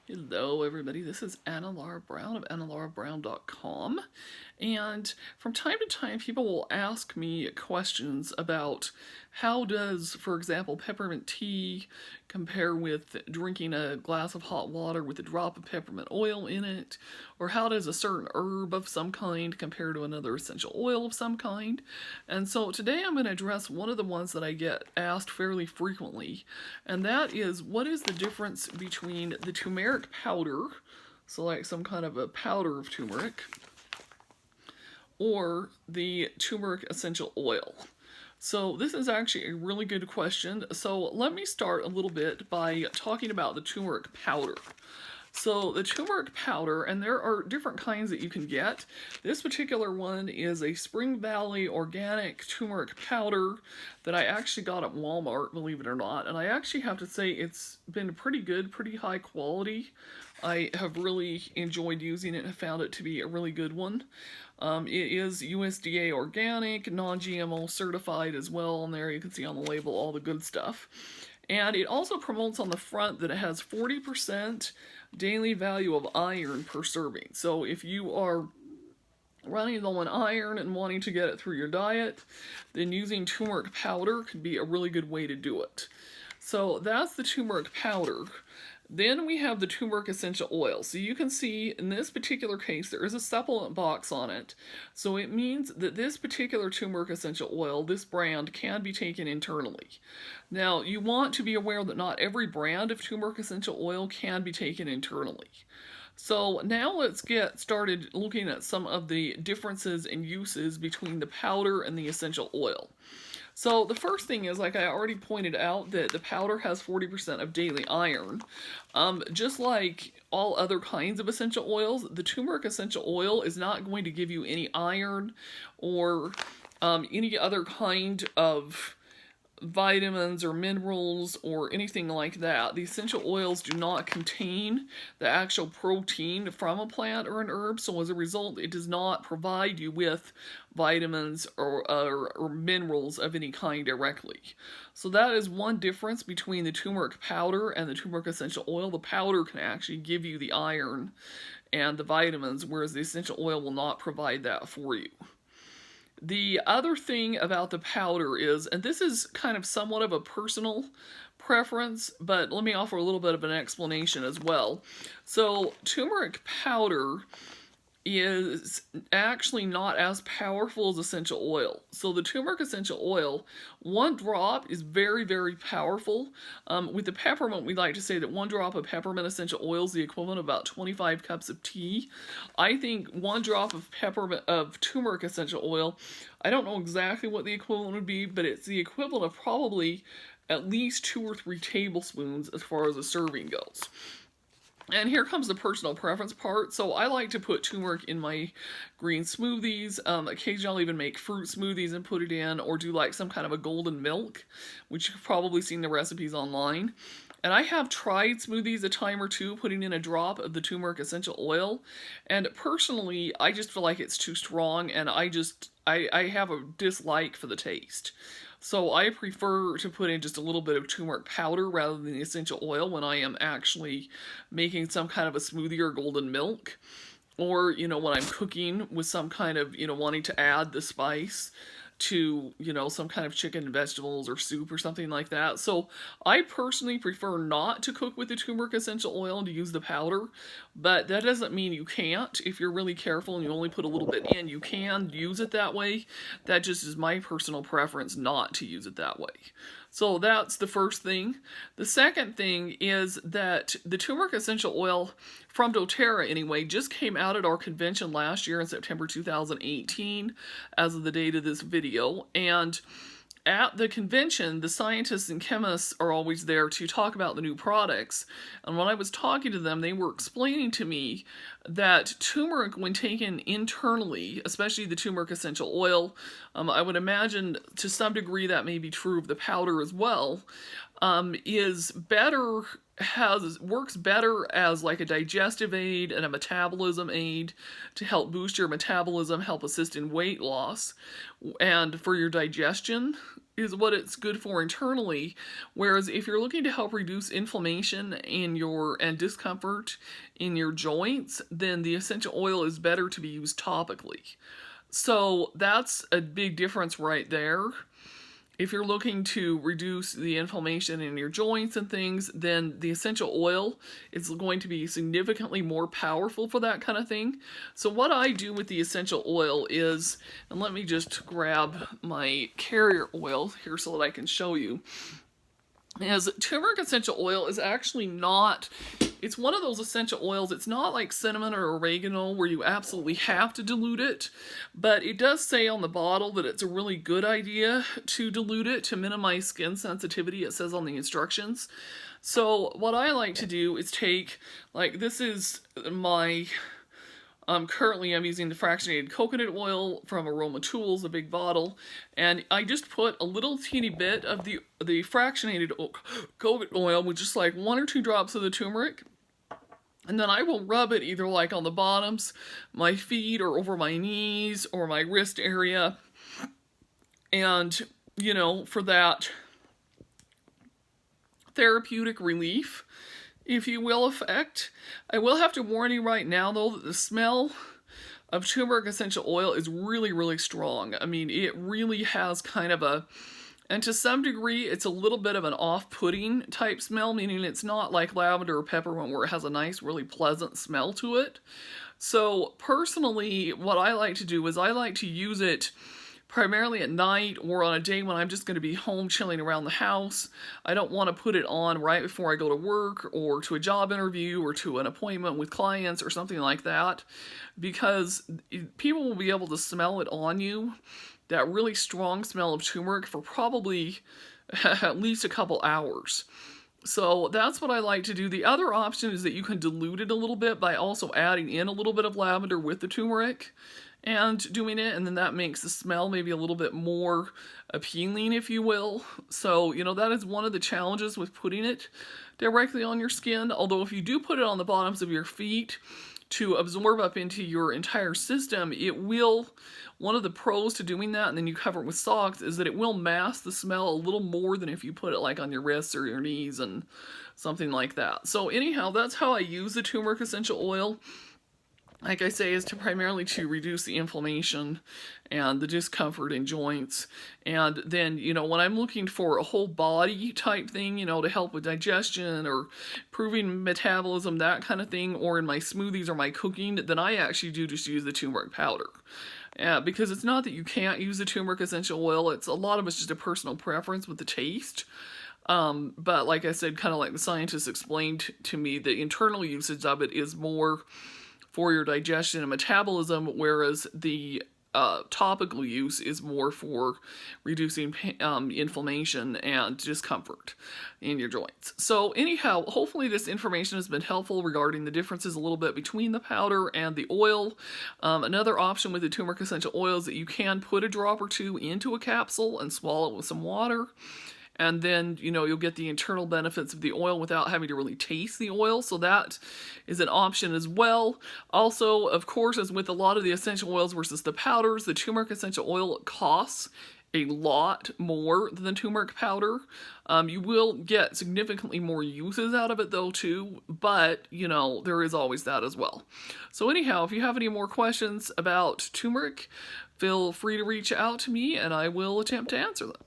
Hello everybody, this is Anna Laura Brown of AnnaLauraBrown.com, and from time to time people will ask me questions about how does, for example, peppermint tea compare with drinking a glass of hot water with a drop of peppermint oil in it, or how does a certain herb of some kind compare to another essential oil of some kind. And so today I'm going to address one of the ones that I get asked fairly frequently, and that is, what is the difference between the turmeric powder, so like some kind of a powder of turmeric, or the turmeric essential oil? So this is actually a really good question. So let me start a little bit by talking about the turmeric powder. So the turmeric powder, and there are different kinds that you can get. This particular one is a Spring Valley organic turmeric powder that I actually got at Walmart, believe it or not. And I actually have to say it's been pretty good, pretty high quality. I have really enjoyed using it and found it to be a really good one. It is USDA organic, non-GMO certified as well. On there you can see on the label all the good stuff. And it also promotes on the front that it has 40% daily value of iron per serving. So if you are running low on iron and wanting to get it through your diet, then using turmeric powder could be a really good way to do it. So that's the turmeric powder. Then we have the turmeric essential oil. So you can see in this particular case there is a supplement box on it. So it means that this particular turmeric essential oil, this brand, can be taken internally. Now you want to be aware that not every brand of turmeric essential oil can be taken internally. So now let's get started looking at some of the differences and uses between the powder and the essential oil. So the first thing is, like I already pointed out, that the powder has 40% of daily iron. Just like all other kinds of essential oils, the turmeric essential oil is not going to give you any iron or any other kind of vitamins or minerals or anything like that. The essential oils do not contain the actual protein from a plant or an herb, so as a result it does not provide you with vitamins or minerals of any kind directly. So that is one difference between the turmeric powder and the turmeric essential oil. The powder can actually give you the iron and the vitamins, whereas the essential oil will not provide that for you. The other thing about the powder is, and this is kind of somewhat of a personal preference, but let me offer a little bit of an explanation as well. So turmeric powder is actually not as powerful as essential oil. So the turmeric essential oil, one drop is very, very powerful. With the peppermint, we like to say that one drop of peppermint essential oil is the equivalent of about 25 cups of tea. I think one drop of turmeric essential oil, I don't know exactly what the equivalent would be, but it's the equivalent of probably at least 2 or 3 tablespoons as far as a serving goes. And here comes the personal preference part. So I like to put turmeric in my green smoothies. Occasionally I'll even make fruit smoothies and put it in, or do like some kind of a golden milk, which you've probably seen the recipes online. And I have tried smoothies a time or two, putting in a drop of the turmeric essential oil. And personally, I just feel like it's too strong, and I have a dislike for the taste. So I prefer to put in just a little bit of turmeric powder rather than the essential oil when I am actually making some kind of a smoothie or golden milk. Or, when I'm cooking with some kind of, wanting to add the spice to, some kind of chicken and vegetables or soup or something like that. So I personally prefer not to cook with the turmeric essential oil and to use the powder, but that doesn't mean you can't. If you're really careful and you only put a little bit in, you can use it that way. That just is my personal preference not to use it that way. So that's the first thing. The second thing is that the turmeric essential oil from doTERRA anyway just came out at our convention last year in September 2018 as of the date of this video, and at the convention, the scientists and chemists are always there to talk about the new products. And when I was talking to them, they were explaining to me that turmeric, when taken internally, especially the turmeric essential oil, I would imagine to some degree that may be true of the powder as well, works better as like a digestive aid and a metabolism aid to help boost your metabolism, help assist in weight loss, and for your digestion. is what it's good for internally, whereas if you're looking to help reduce inflammation and discomfort in your joints, then the essential oil is better to be used topically. So that's a big difference right there. If you're looking to reduce the inflammation in your joints and things, then the essential oil is going to be significantly more powerful for that kind of thing. So what I do with the essential oil is, and let me just grab my carrier oil here so that I can show you, is turmeric essential oil is actually not, it's one of those essential oils, it's not like cinnamon or oregano where you absolutely have to dilute it, but it does say on the bottle that it's a really good idea to dilute it to minimize skin sensitivity, it says on the instructions. So what I like to do is take, like this is my, currently I'm using the fractionated coconut oil from Aroma Tools, a big bottle, and I just put a little teeny bit of the fractionated coconut oil with just like 1 or 2 drops of the turmeric, and then I will rub it either like on the bottoms, my feet, or over my knees, or my wrist area, and, you know, for that therapeutic relief, if you will, effect. I will have to warn you right now, though, that the smell of turmeric essential oil is really, really strong. I mean, it really has kind of a, and to some degree, it's a little bit of an off-putting type smell, meaning it's not like lavender or peppermint where it has a nice, really pleasant smell to it. So, personally, what I like to do is I like to use it primarily at night or on a day when I'm just going to be home chilling around the house. I don't want to put it on right before I go to work or to a job interview or to an appointment with clients or something like that, because people will be able to smell it on you, that really strong smell of turmeric, for probably at least a couple hours. So that's what I like to do. The other option is that you can dilute it a little bit by also adding in a little bit of lavender with the turmeric and doing it, and then that makes the smell maybe a little bit more appealing, if you will. So, you know, that is one of the challenges with putting it directly on your skin. Although if you do put it on the bottoms of your feet to absorb up into your entire system, it will, one of the pros to doing that, and then you cover it with socks, is that it will mask the smell a little more than if you put it like on your wrists or your knees and something like that. So anyhow, that's how I use the turmeric essential oil. Like I say, is to primarily to reduce the inflammation and the discomfort in joints. And then, you know, when I'm looking for a whole body type thing, you know, to help with digestion or improving metabolism, that kind of thing, or in my smoothies or my cooking, then I actually do just use the turmeric powder. Because it's not that you can't use the turmeric essential oil, it's a lot of it's just a personal preference with the taste. But like I said, kind of like the scientists explained to me, the internal usage of it is more for your digestion and metabolism, whereas the topical use is more for reducing inflammation and discomfort in your joints. So anyhow, hopefully this information has been helpful regarding the differences a little bit between the powder and the oil. Another option with the turmeric essential oil is that you can put a drop or 2 into a capsule and swallow it with some water. And then, you know, you'll get the internal benefits of the oil without having to really taste the oil. So that is an option as well. Also, of course, as with a lot of the essential oils versus the powders, the turmeric essential oil costs a lot more than the turmeric powder. You will get significantly more uses out of it though too, but you know, there is always that as well. So anyhow, if you have any more questions about turmeric, feel free to reach out to me and I will attempt to answer them.